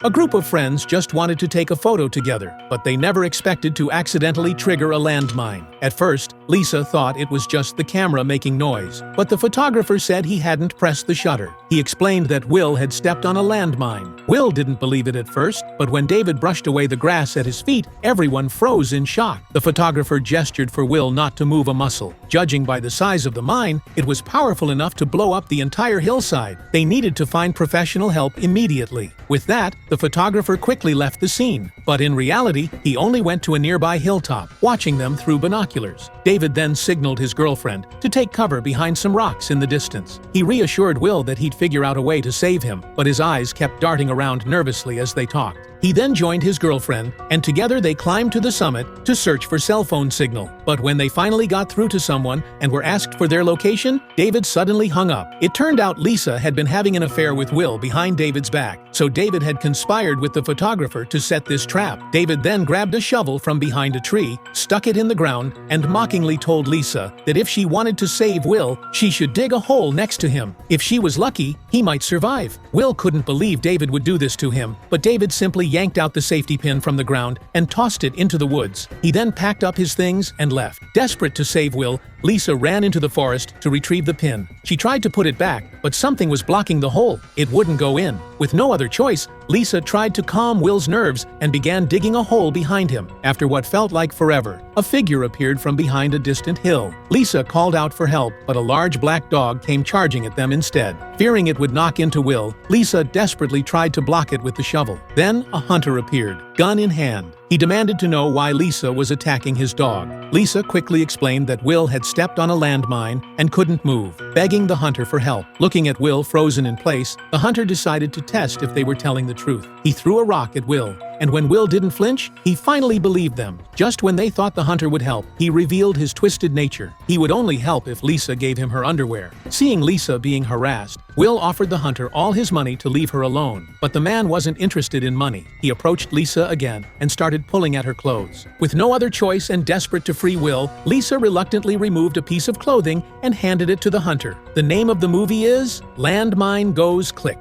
A group of friends just wanted to take a photo together, but they never expected to accidentally trigger a landmine. At first, Lisa thought it was just the camera making noise, but the photographer said he hadn't pressed the shutter. He explained that Will had stepped on a landmine. Will didn't believe it at first, but when David brushed away the grass at his feet, everyone froze in shock. The photographer gestured for Will not to move a muscle. Judging by the size of the mine, it was powerful enough to blow up the entire hillside. They needed to find professional help immediately. With that, the photographer quickly left the scene, but in reality, he only went to a nearby hilltop, watching them through binoculars. David then signaled his girlfriend to take cover behind some rocks in the distance. He reassured Will that he'd figure out a way to save him, but his eyes kept darting around nervously as they talked. He then joined his girlfriend, and together they climbed to the summit to search for cell phone signal. But when they finally got through to someone and were asked for their location, David suddenly hung up. It turned out Lisa had been having an affair with Will behind David's back, so David had conspired with the photographer to set this trap. David then grabbed a shovel from behind a tree, stuck it in the ground, and mockingly told Lisa that if she wanted to save Will, she should dig a hole next to him. If she was lucky, he might survive. Will couldn't believe David would do this to him, but David simply yanked out the safety pin from the ground and tossed it into the woods. He then packed up his things and left. Desperate to save Will, Lisa ran into the forest to retrieve the pin. She tried to put it back, but something was blocking the hole. It wouldn't go in. With no other choice, Lisa tried to calm Will's nerves and began digging a hole behind him. After what felt like forever, a figure appeared from behind a distant hill. Lisa called out for help, but a large black dog came charging at them instead. Fearing it would knock into Will, Lisa desperately tried to block it with the shovel. Then a hunter appeared, gun in hand. He demanded to know why Lisa was attacking his dog. Lisa quickly explained that Will had stepped on a landmine and couldn't move, begging the hunter for help. Looking at Will frozen in place, the hunter decided to test if they were telling the truth. He threw a rock at Will, and when Will didn't flinch, he finally believed them. Just when they thought the hunter would help, he revealed his twisted nature. He would only help if Lisa gave him her underwear. Seeing Lisa being harassed, Will offered the hunter all his money to leave her alone, but the man wasn't interested in money. He approached Lisa again and started pulling at her clothes. With no other choice and desperate to free Will, Lisa reluctantly removed a piece of clothing and handed it to the hunter. The name of the movie is Landmine Goes Click.